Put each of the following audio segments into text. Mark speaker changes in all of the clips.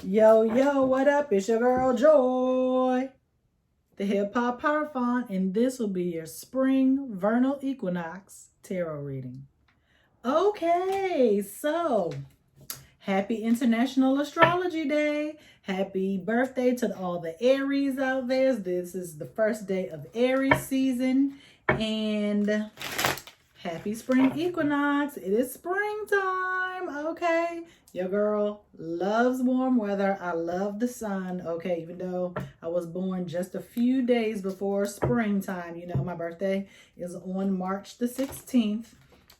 Speaker 1: Yo, yo, what up? It's your girl Joy, the Hip Hop Power Font, and this will be your spring vernal equinox tarot reading. Okay, so happy International Astrology Day. Happy birthday to all the Aries out there. This is the first day of Aries season, and happy spring equinox. It is springtime, okay? Your girl loves warm weather. I love the sun, okay? Even though I was born just a few days before springtime. You know, my birthday is on March the 16th.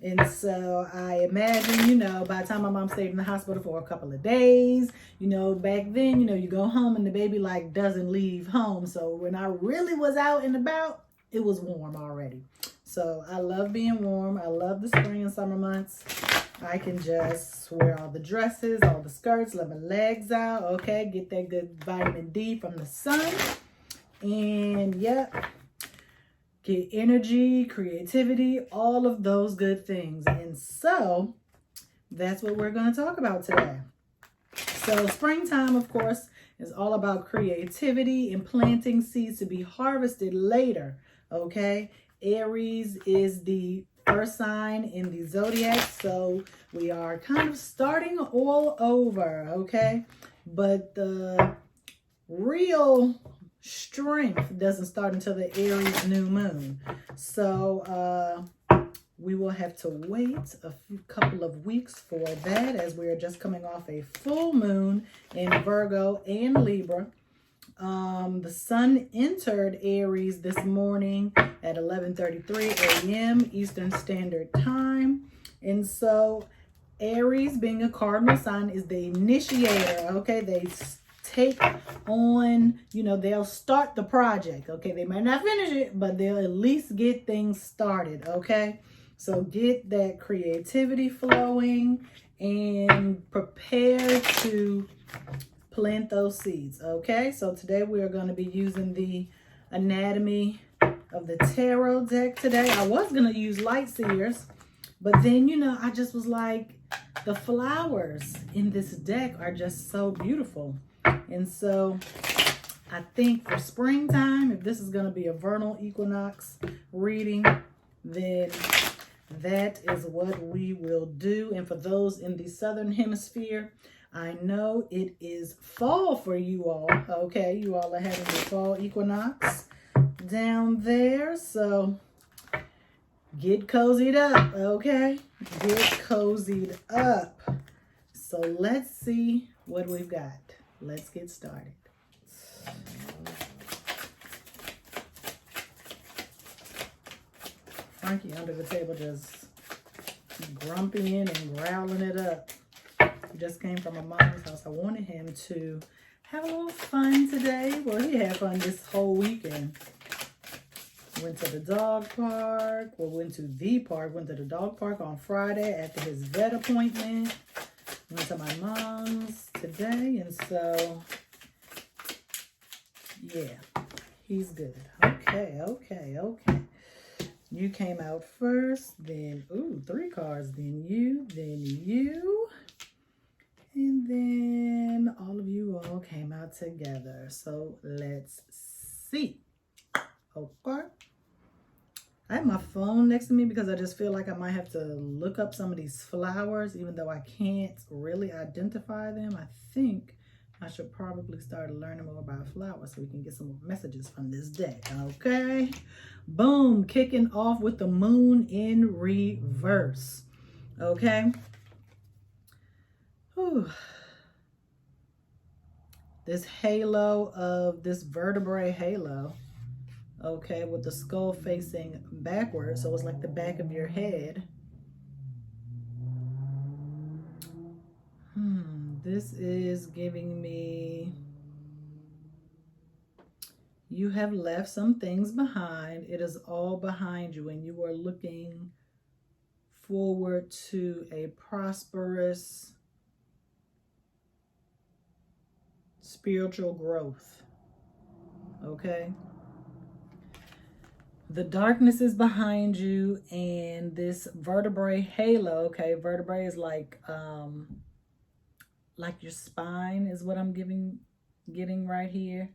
Speaker 1: And so I imagine, you know, by the time my mom stayed in the hospital for a couple of days, you know, back then, you know, you go home and the baby like doesn't leave home. So when I really was out and about, it was warm already. So I love being warm. I love the spring and summer months. I can just wear all the dresses, all the skirts, let my legs out, okay? Get that good vitamin D from the sun. And yep, get energy, creativity, all of those good things. And so that's what we're going to talk about today. So springtime, of course, is all about creativity and planting seeds to be harvested later, okay? Aries is the first sign in the zodiac, so we are kind of starting all over, okay? But the real strength doesn't start until the Aries new moon. So we will have to wait a couple of weeks for that, as we are just coming off a full moon in Virgo and Libra. The sun entered Aries this morning at 11:33 a.m. Eastern Standard Time. And so Aries, being a cardinal sign, is the initiator, okay? They take on, you know, they'll start the project, okay? They might not finish it, but they'll at least get things started, okay? So get that creativity flowing and prepare to plant those seeds, okay? So today we are going to be using the anatomy of the tarot deck today. I was going to use light seers, but then, you know, I just was like, the flowers in this deck are just so beautiful. And so I think for springtime, if this is going to be a vernal equinox reading, then that is what we will do. And for those in the southern hemisphere, I know it is fall for you all, okay? You all are having the fall equinox down there, so get cozied up, okay? Get cozied up. So let's see what we've got. Let's get started. Frankie under the table just grumpying and growling it up. He just came from my mom's house. I wanted him to have a little fun today. Well, he had fun this whole weekend. Went to the dog park. Well, went to the park. Went to the dog park on Friday after his vet appointment. Went to my mom's today. And so, yeah, he's good. Okay. You came out first, then, ooh, 3 cards, then you, and then all of you all came out together. So let's see. Okay. I have my phone next to me because I just feel like I might have to look up some of these flowers, even though I can't really identify them. I think I should probably start learning more about flowers so we can get some more messages from this deck, okay? Boom, kicking off with the moon in reverse, okay? Whew. This halo of this vertebrae halo, okay, with the skull facing backwards, so it's like the back of your head. This is giving me, you have left some things behind. It is all behind you, and you are looking forward to a prosperous spiritual growth, okay? The darkness is behind you, and this vertebrae halo, okay, vertebrae is like like your spine is what I'm getting right here.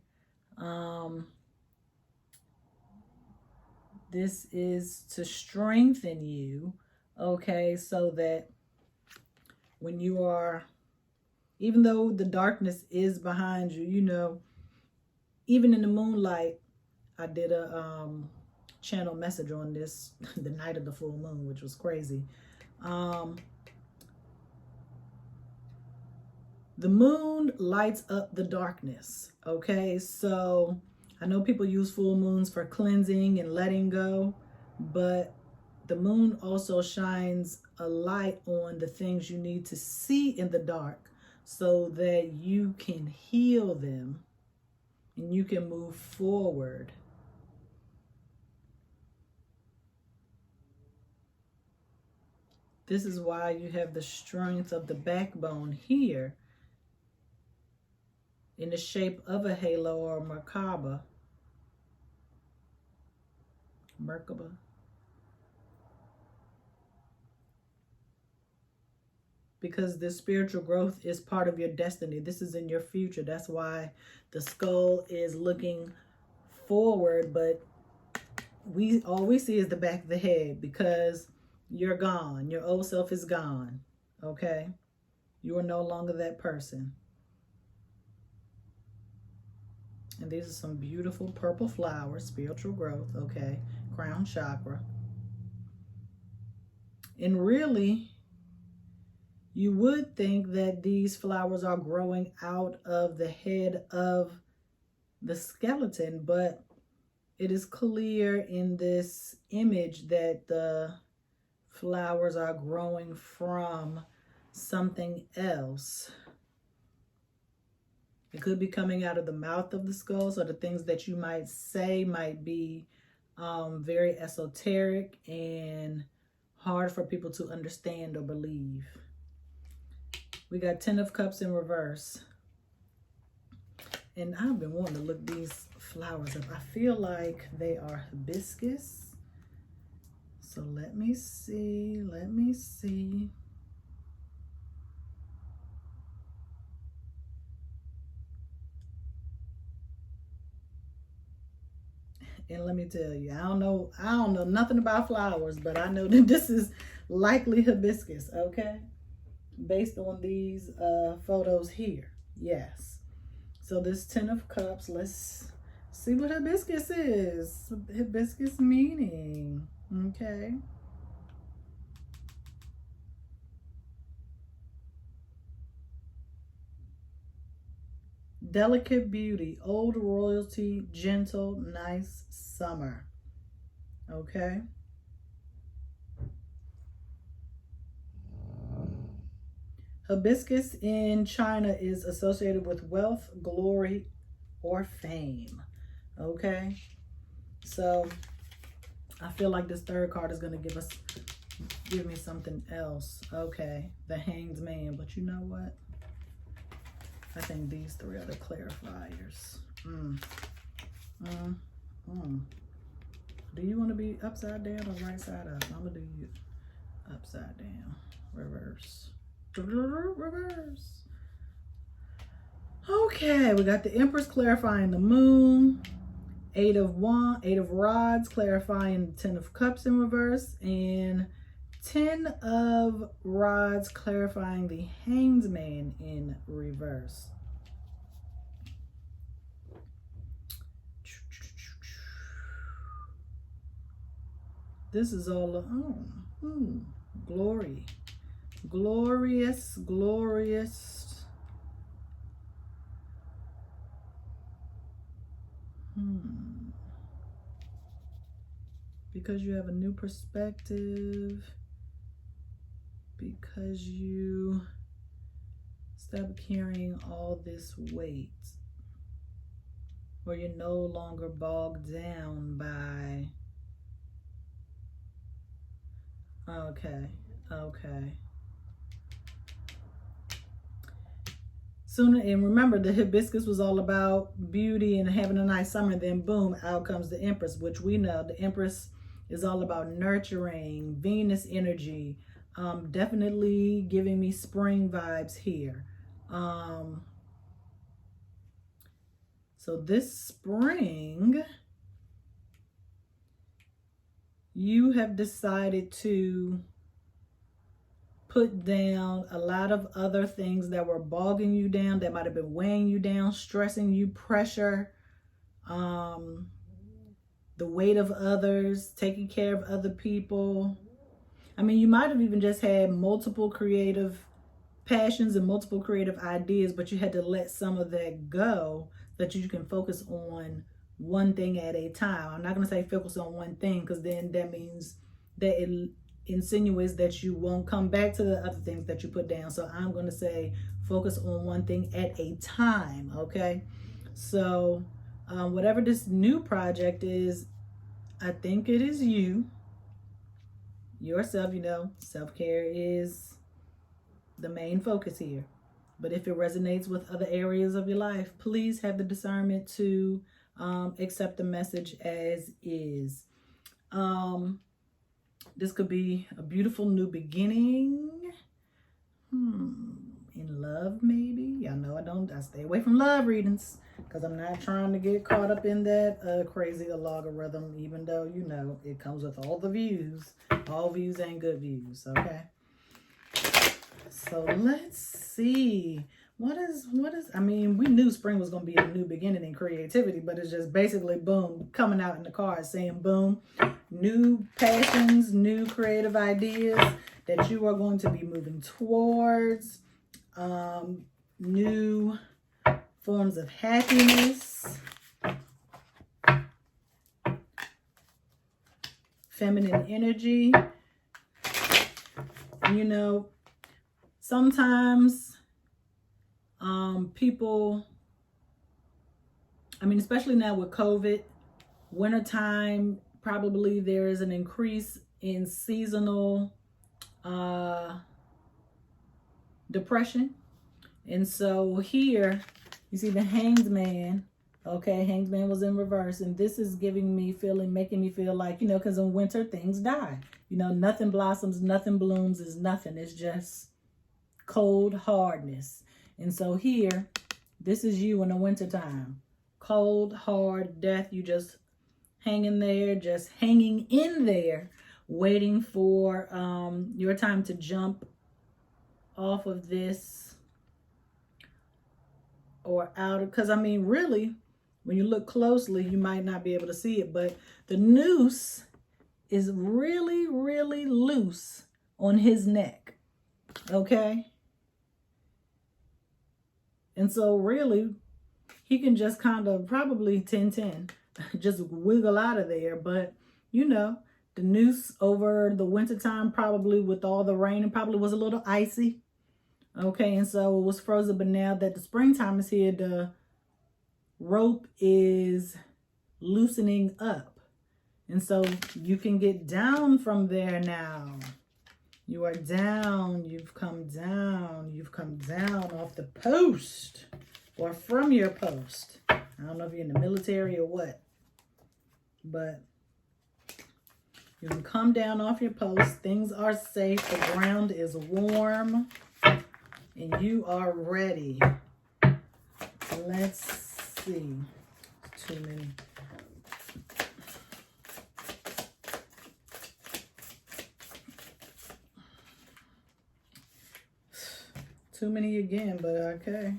Speaker 1: This is to strengthen you, okay, so that when you are, even though the darkness is behind you, you know, even in the moonlight, I did a channel message on this the night of the full moon, which was crazy. The moon lights up the darkness, okay? So I know people use full moons for cleansing and letting go, but the moon also shines a light on the things you need to see in the dark so that you can heal them and you can move forward. This is why you have the strength of the backbone here in the shape of a halo or Merkaba. Because this spiritual growth is part of your destiny. This is in your future. That's why the skull is looking forward, but all we see is the back of the head, because you're gone. Your old self is gone, okay? You are no longer that person. And these are some beautiful purple flowers, spiritual growth, okay? Crown chakra. And really, you would think that these flowers are growing out of the head of the skeleton, but it is clear in this image that the flowers are growing from something else. It could be coming out of the mouth of the skull, so the things that you might say might be very esoteric and hard for people to understand or believe. We got 10 of Cups in reverse. And I've been wanting to look these flowers up. I feel like they are hibiscus. So let me see. And let me tell you, I don't know nothing about flowers, but I know that this is likely hibiscus, okay? Based on these photos here. Yes. So this 10 of Cups, let's see what hibiscus is. Hibiscus meaning, okay? Delicate beauty, old royalty, gentle, nice summer. Okay. Hibiscus in China is associated with wealth, glory, or fame. Okay. So I feel like this third card is going to give me something else. Okay. The Hanged Man. But you know what? I think these three are the clarifiers. Do you want to be upside down or right side up? I'm going to do you upside down. Reverse. Reverse. Okay, we got the Empress clarifying the moon. 8 of Rods clarifying the 10 of Cups in reverse. And 10 of Rods clarifying the Hanged Man in reverse. This is all glory. Glorious, glorious. Because you have a new perspective. Because you stop carrying all this weight. Or you're no longer bogged down by... Okay. Sooner, and remember, the hibiscus was all about beauty and having a nice summer. Then boom, out comes the Empress, which we know the Empress is all about nurturing, Venus energy. Definitely giving me spring vibes here. So this spring, you have decided to put down a lot of other things that were bogging you down, that might have been weighing you down, stressing you, pressure, the weight of others, taking care of other people. I mean, you might have even just had multiple creative passions and multiple creative ideas, but you had to let some of that go so that you can focus on one thing at a time. I'm not going to say focus on one thing, because then that means that it insinuates that you won't come back to the other things that you put down. So I'm going to say focus on one thing at a time. Okay. So whatever this new project is, I think it is yourself. You know, self-care is the main focus here. But if it resonates with other areas of your life, please have the discernment to accept the message as is. This could be a beautiful new beginning. In love, maybe. Y'all know I stay away from love readings, because I'm not trying to get caught up in that crazy logarithm, even though, you know, it comes with all the views. All views ain't good views, okay? So let's see. What is, I mean, we knew spring was going to be a new beginning in creativity, but it's just basically, boom, coming out in the cards saying, boom, new passions, new creative ideas that you are going to be moving towards, new forms of happiness, feminine energy. You know, sometimes people, I mean, especially now with COVID, wintertime, probably there is an increase in seasonal depression. And so here, you see the Hanged Man. Okay, Hanged Man was in reverse. And this is making me feel like, you know, because in winter, things die. You know, nothing blossoms, nothing blooms, is nothing. It's just cold hardness. And so here, this is you in the wintertime. Cold, hard death. You just hanging there, just hanging in there, waiting for your time to jump off of this or out. Because, I mean, really, when you look closely, you might not be able to see it, but the noose is really, really loose on his neck. Okay? And so really, he can just kind of probably 10-10, just wiggle out of there. But, you know, the noose over the wintertime, probably with all the rain, it probably was a little icy. Okay, and so it was frozen. But now that the springtime is here, the rope is loosening up. And so you can get down from there now. You are down. You've come down. You've come down off the post or from your post. I don't know if you're in the military or what, but you can come down off your post. Things are safe. The ground is warm and you are ready. Let's see. Too many. Too many again, but okay.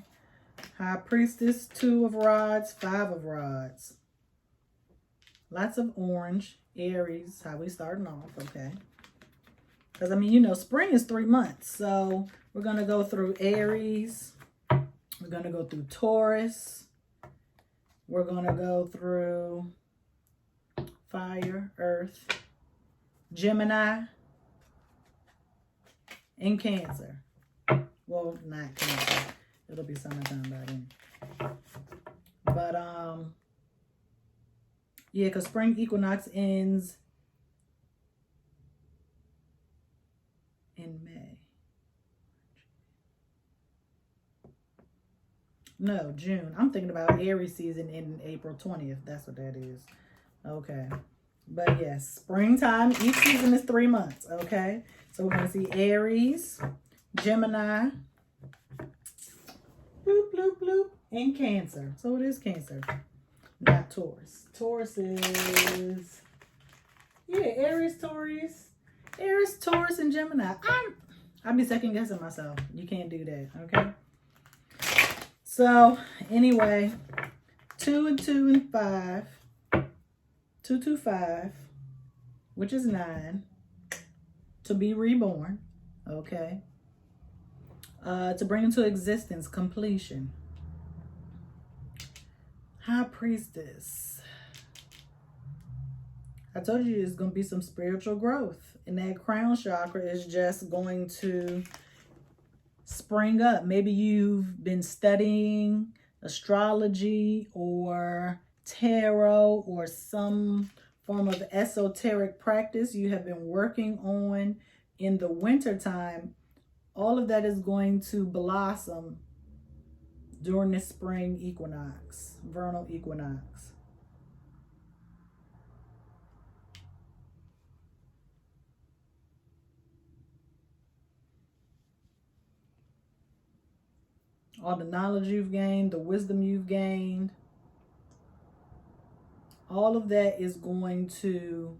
Speaker 1: High Priestess, 2 of Rods, 5 of Rods. Lots of orange. Aries, how we starting off, okay? Because, I mean, you know, spring is 3 months. So we're going to go through Aries. We're going to go through Taurus. We're going to go through Fire, Earth, Gemini, and Cancer. Well, not Cancer. It'll be summertime by then. But, yeah, because spring equinox ends in May. No, June. I'm thinking about Aries season in April 20th. That's what that is. Okay. But yes, springtime. Each season is 3 months. Okay. So we're going to see Aries, Gemini, bloop, bloop, bloop. In Cancer. So it is Cancer, not Taurus. Taurus is, yeah, Aries, Taurus, and Gemini. I'll be second guessing myself. You can't do that, okay? So, anyway, 2 and 2 and 5. 225, which is 9. To be reborn, okay? To bring into existence, completion. High Priestess. I told you there's going to be some spiritual growth. And that crown chakra is just going to spring up. Maybe you've been studying astrology or tarot or some form of esoteric practice you have been working on in the winter time. All of that is going to blossom during the spring equinox, vernal equinox. All the knowledge you've gained, the wisdom you've gained, all of that is going to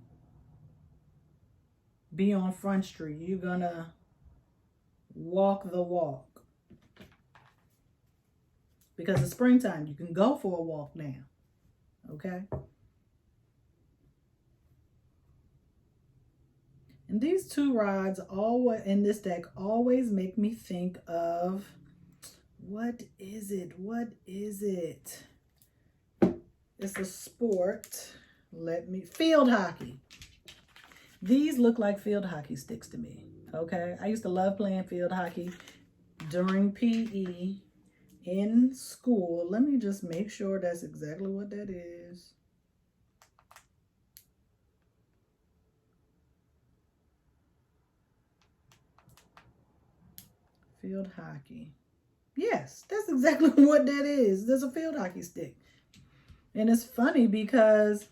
Speaker 1: be on Front Street. You're going to walk the walk. Because it's springtime. You can go for a walk now. Okay? And these 2 rods always in this deck always make me think of, what is it? It's a sport. Field hockey. These look like field hockey sticks to me. Okay? I used to love playing field hockey during PE in school. Let me just make sure that's exactly what that is. Field hockey. Yes, that's exactly what that is. There's a field hockey stick. And it's funny because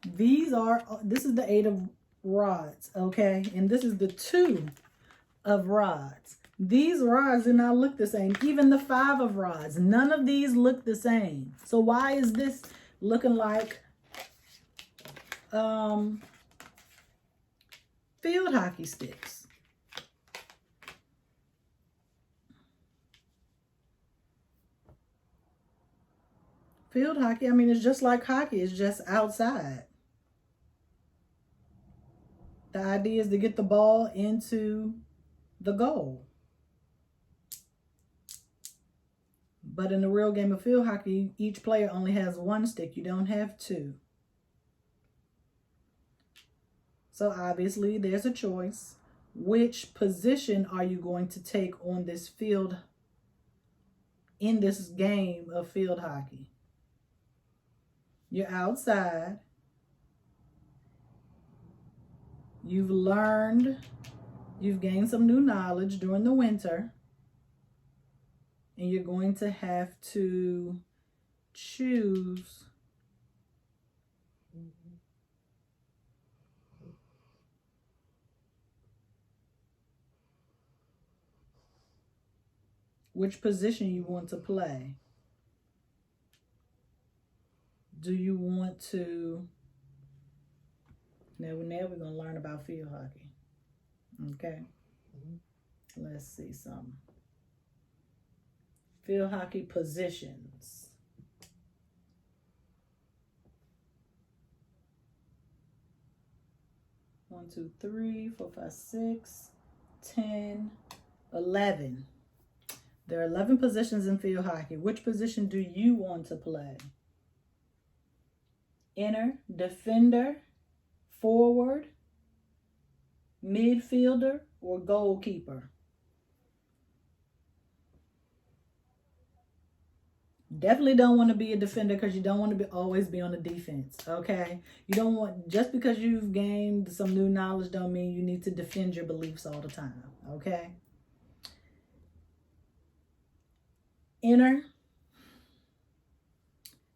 Speaker 1: this is the 8 of rods, okay? And this is the 2 of rods. These rods do not look the same. Even the 5 of rods, none of these look the same. So why is this looking like field hockey sticks? Field hockey, I mean, it's just like hockey. It's just outside. The idea is to get the ball into the goal. But in the real game of field hockey, each player only has 1 stick. You don't have 2. So obviously there's a choice. Which position are you going to take on this field, in this game of field hockey? You're outside. You've learned, you've gained some new knowledge during the winter. And you're going to have to choose which position you want to play. Do you want to... Now we're going to learn about field hockey. Okay? Let's see some. Field hockey positions. 1, 2, 3, 4, 5, 6, 10, 11. There are 11 positions in field hockey. Which position do you want to play? Inner, defender, forward, midfielder, or goalkeeper? Definitely don't want to be a defender because you don't want to always be on the defense, okay? You don't want, just because you've gained some new knowledge don't mean you need to defend your beliefs all the time, okay? Inner.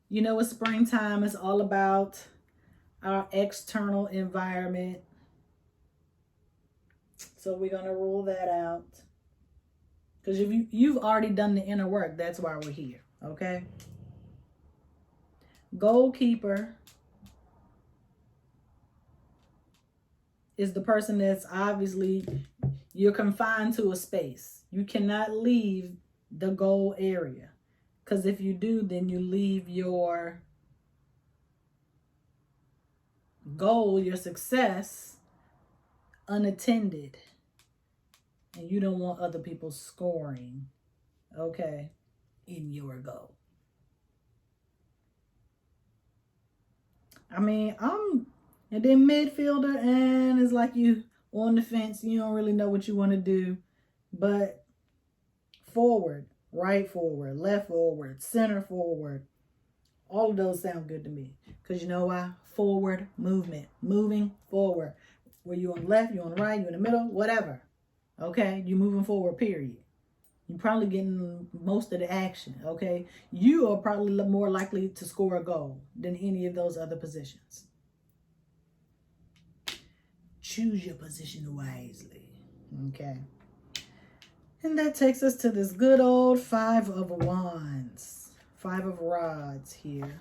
Speaker 1: You know, it's springtime. It's all about our external environment. So we're going to rule that out. Because if you've already done the inner work, that's why we're here. Okay. Goalkeeper is the person that's obviously, you're confined to a space. You cannot leave the goal area. Because if you do, then you leave your goal, your success, unattended. And you don't want other people scoring, okay, in your goal. I mean, and then midfielder, and it's like you on the fence. You don't really know what you want to do. But forward, right forward, left forward, center forward. All of those sound good to me. Because you know why? Forward movement. Moving forward. Where you on the left, you on the right, you in the middle, whatever. Okay? You moving forward, period. You're probably getting most of the action, okay? You are probably more likely to score a goal than any of those other positions. Choose your position wisely, okay? And that takes us to this good old 5 of Wands, 5 of Rods here.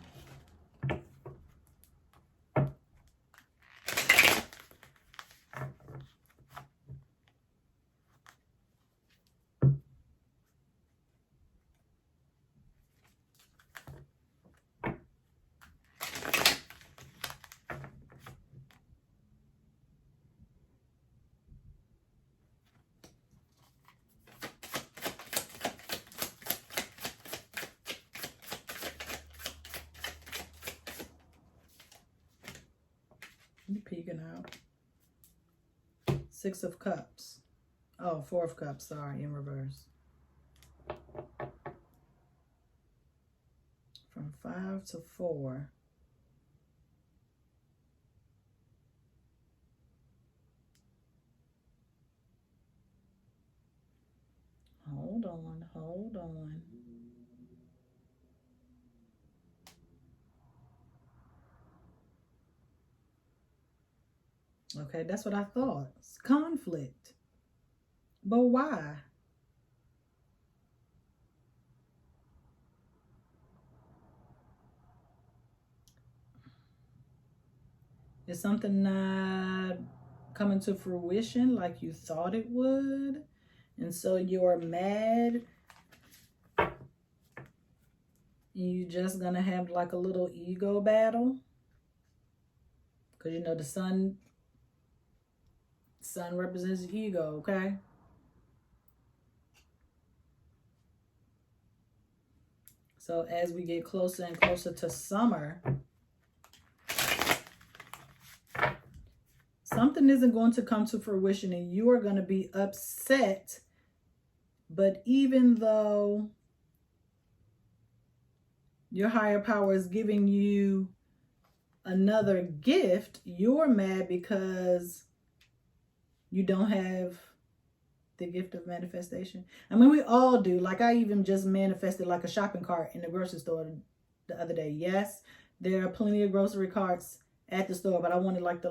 Speaker 1: You peeking out. 6 of Cups. Oh, 4 of Cups, sorry, in reverse. From 5 to 4. Hold on, hold on. Okay, that's what I thought. It's conflict. But why? Is something not coming to fruition like you thought it would? And so you're mad? You just gonna have like a little ego battle? Because you know the sun represents ego, okay? So as we get closer and closer to summer, something isn't going to come to fruition and you are going to be upset. But even though your higher power is giving you another gift, you're mad because you don't have the gift of manifestation. I mean, we all do. Like, I even just manifested like a shopping cart in the grocery store the other day. Yes, there are plenty of grocery carts at the store, but I wanted like a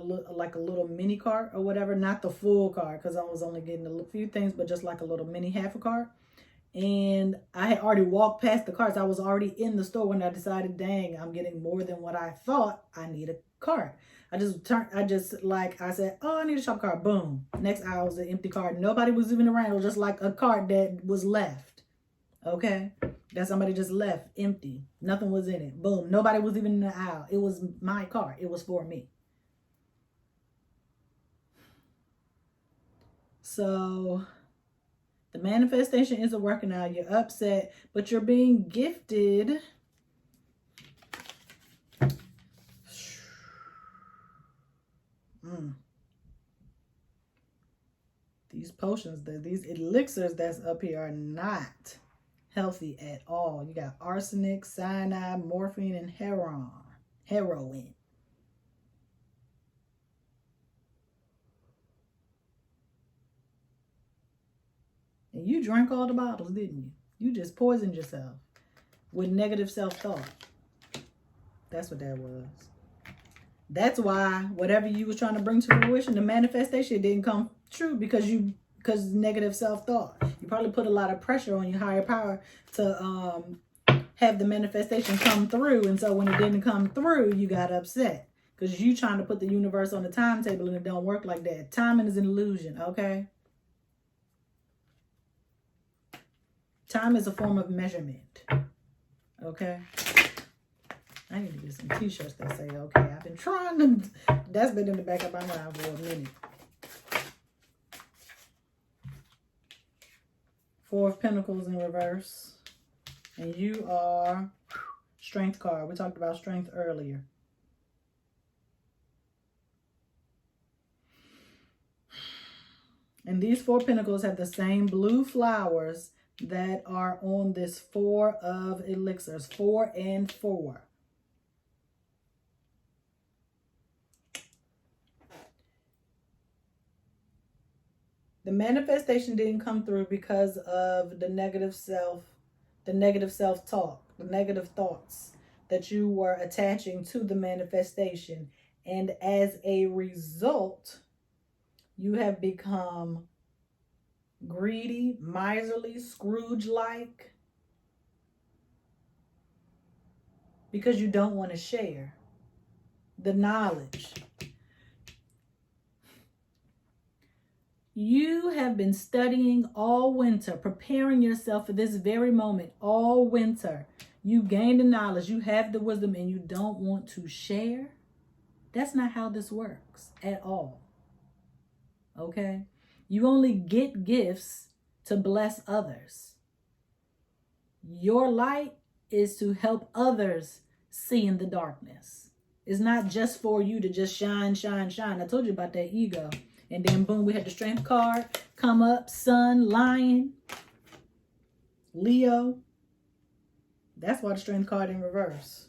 Speaker 1: little mini cart or whatever, not the full cart because I was only getting a few things, but just like a little mini half a cart. And I had already walked past the carts. I was already in the store when I decided, dang, I'm getting more than what I thought. I need a cart. I said, oh, I need a shop cart. Boom. Next aisle was an empty cart. Nobody was even around. It was just like a cart that was left. Okay. That somebody just left empty. Nothing was in it. Boom. Nobody was even in the aisle. It was my cart. It was for me. So the manifestation isn't working out. You're upset, but you're being gifted. These potions, these elixirs that's up here are not healthy at all. You got arsenic, cyanide, morphine, and heroin. And you drank all the bottles, didn't you? You just poisoned yourself with negative self-thought. That's what that was. That's why whatever you was trying to bring to fruition, the manifestation didn't come true because you because negative self-thought. You probably put a lot of pressure on your higher power to have the manifestation come through. And so when it didn't come through, you got upset because you trying to put the universe on the timetable and it don't work like that. Timing is an illusion, okay? Time is a form of measurement, okay? I need to get some t-shirts that say, okay, I've been trying to, that's been in the back of my mind for a minute. Four of Pentacles in reverse. And you are Strength card. We talked about strength earlier. And these Four Pentacles have the same blue flowers that are on this Four of Elixirs. 4 and 4. The manifestation didn't come through because of the negative self-talk, the negative thoughts that you were attaching to the manifestation. And as a result, you have become greedy, miserly, Scrooge-like, because you don't want to share the knowledge. You have been studying all winter, preparing yourself for this very moment all winter. You gain the knowledge, you have the wisdom, and you don't want to share. That's not how this works at all. Okay? You only get gifts to bless others. Your light is to help others see in the darkness. It's not just for you to just shine, shine, shine. I told you about that ego. And then boom, we had the strength card come up. Sun, Lion, Leo. That's why the strength card in reverse.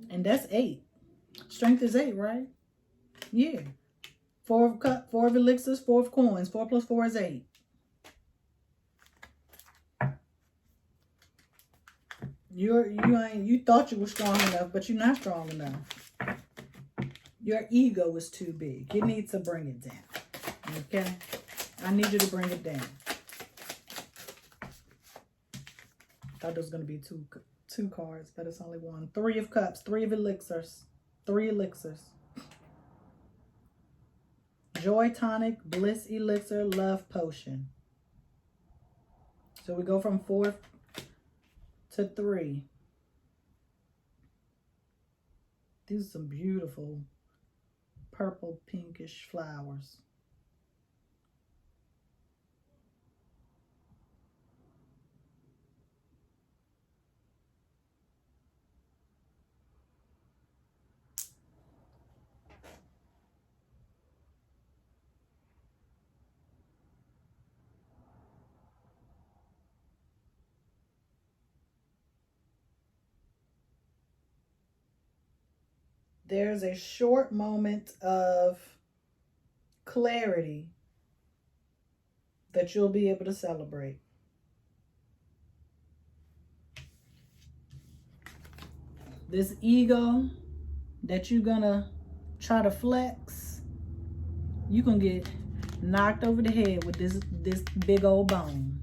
Speaker 1: And that's 8. Strength is 8, right? Yeah. 4 of cups, 4 of elixirs, 4 of coins. 4 plus 4 is 8. You thought you were strong enough, but you're not strong enough. Your ego is too big. You need to bring it down. Okay? I need you to bring it down. Thought there was going to be two cards, but it's only one. 3 of cups, 3 of elixirs. 3 elixirs. Joy tonic, bliss elixir, love potion. So we go from 4 to 3. These are some beautiful purple pinkish flowers. There's a short moment of clarity that you'll be able to celebrate. This ego that you're gonna try to flex, you're gonna get knocked over the head with this big old bone.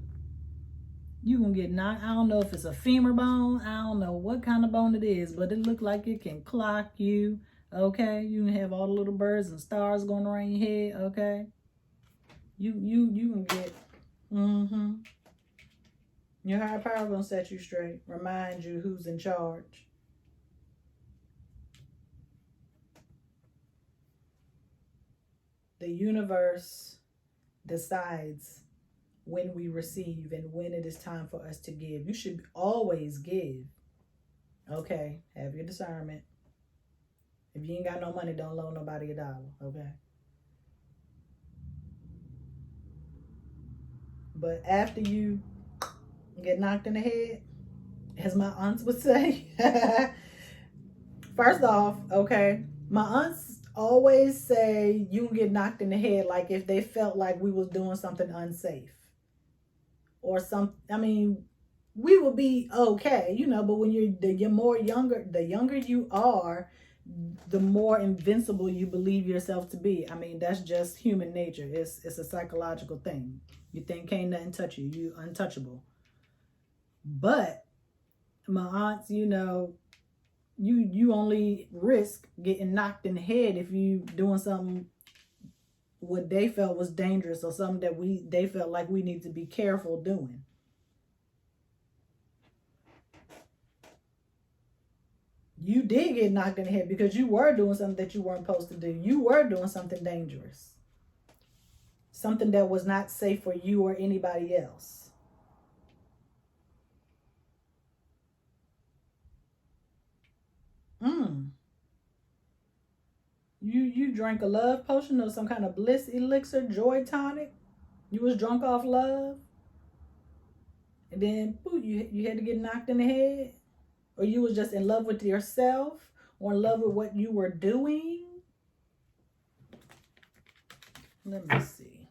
Speaker 1: You're gonna get knocked. I don't know if it's a femur bone. I don't know what kind of bone it is, but it looked like it can clock you. Okay, you can have all the little birds and stars going around your head. Okay, you can get. Your higher power gonna set you straight. Remind you who's in charge. The universe decides when we receive and when it is time for us to give. You should always give. Okay, have your discernment. If you ain't got no money, don't loan nobody $1, okay? But after you get knocked in the head, as my aunts would say, first off, okay, my aunts always say you can get knocked in the head like if they felt like we was doing something unsafe. Or we will be okay, you know. But when the younger you are, the more invincible you believe yourself to be. I mean, that's just human nature. It's a psychological thing. You think can't nothing touch you. You untouchable. But my aunts, you know, you only risk getting knocked in the head if you doing something what they felt was dangerous or something that they felt like we need to be careful doing. You did get knocked in the head because you were doing something that you weren't supposed to do. You were doing something dangerous. Something that was not safe for you or anybody else. You drank a love potion or some kind of bliss elixir, joy tonic. You was drunk off love. And then poof, you had to get knocked in the head. Or you was just in love with yourself or in love with what you were doing. Let me see.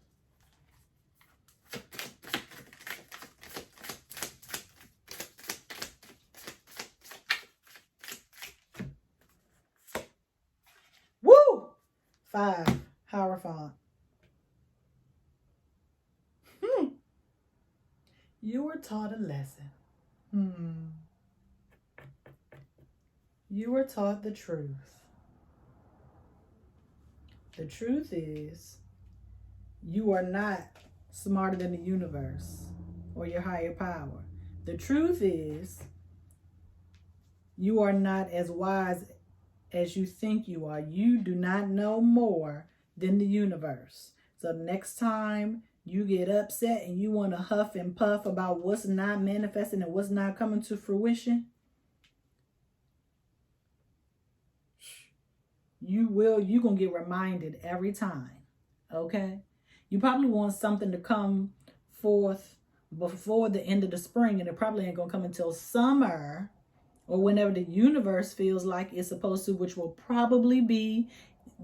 Speaker 1: Woo! 5, Hierophant. You were taught a lesson. You were taught the truth. The truth is, you are not smarter than the universe or your higher power. The truth is, you are not as wise as you think you are. You do not know more than the universe. So next time you get upset and you want to huff and puff about what's not manifesting and what's not coming to fruition, you're going to get reminded every time. Okay? You probably want something to come forth before the end of the spring, and it probably ain't going to come until summer or whenever the universe feels like it's supposed to, which will probably be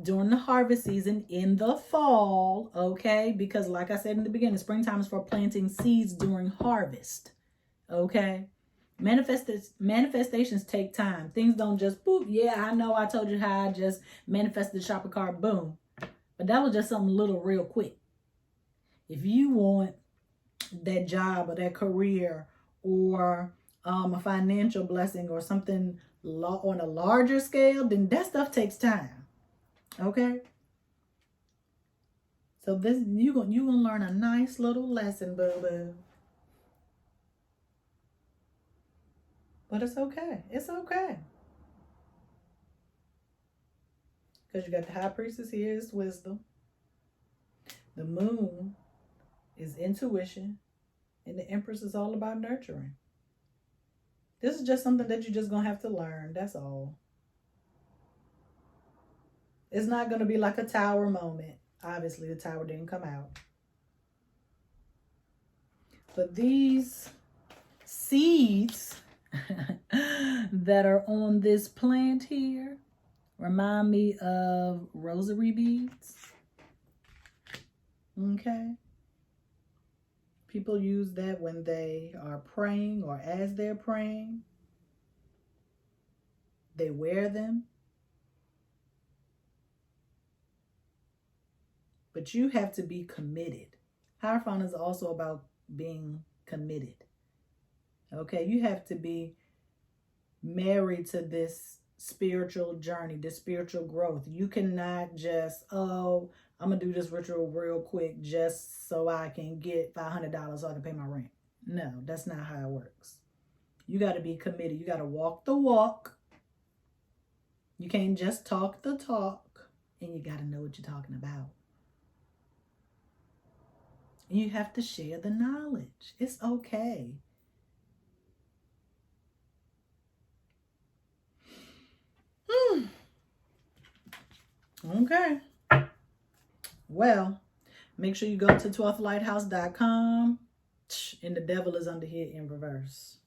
Speaker 1: during the harvest season in the fall. Okay? Because like I said in the beginning, springtime is for planting seeds during harvest. Okay? Manifestations take time. Things don't just boop. Yeah, I know I told you how I just manifested the shopping cart, boom. But that was just something little real quick. If you want that job or that career or a financial blessing or something on a larger scale, then that stuff takes time. Okay? So this you gonna learn a nice little lesson, boo-boo. But it's okay. It's okay. Because you got the high priestess here is wisdom. The moon is intuition. And the empress is all about nurturing. This is just something that you're just going to have to learn. That's all. It's not going to be like a tower moment. Obviously, the tower didn't come out. But these seeds that are on this plant here remind me of rosary beads. Okay. People use that when they are praying or as they're praying. They wear them. But you have to be committed. Hierophant is also about being committed. Okay, you have to be married to this spiritual journey, this spiritual growth. You cannot just, I'm going to do this ritual real quick just so I can get $500 so I can pay my rent. No, that's not how it works. You got to be committed. You got to walk the walk. You can't just talk the talk, and you got to know what you're talking about. And you have to share the knowledge. It's okay. Okay. Well, make sure you go to 12thlighthouse.com. And the devil is under here in reverse.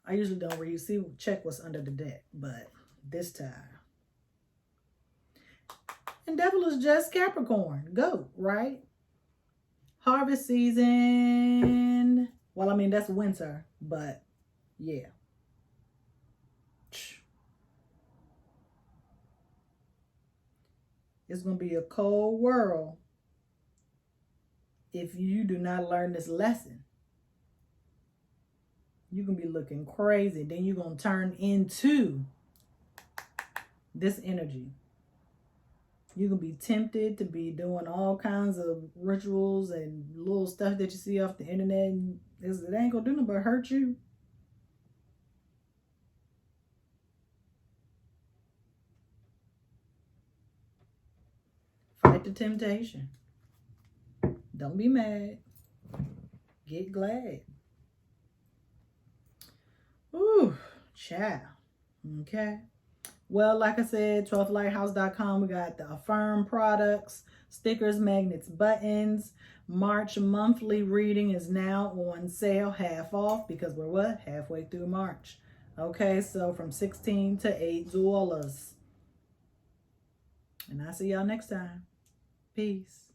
Speaker 1: I usually don't read. Check what's under the deck, but this time. And devil is just Capricorn. Goat, right? Harvest season. Well, I mean, that's winter, but yeah. It's going to be a cold world if you do not learn this lesson. You're going to be looking crazy. Then you're going to turn into this energy. You're going to be tempted to be doing all kinds of rituals and little stuff that you see off the internet. And it ain't going to do nothing but hurt you. Fight the temptation. Don't be mad. Get glad. Ooh, child. Okay. Well, like I said, 12thlighthouse.com. We got the Affirm products, stickers, magnets, buttons. March monthly reading is now on sale, half off, because we're what? Halfway through March. Okay, so from $16 to $8. And I'll see y'all next time. Peace.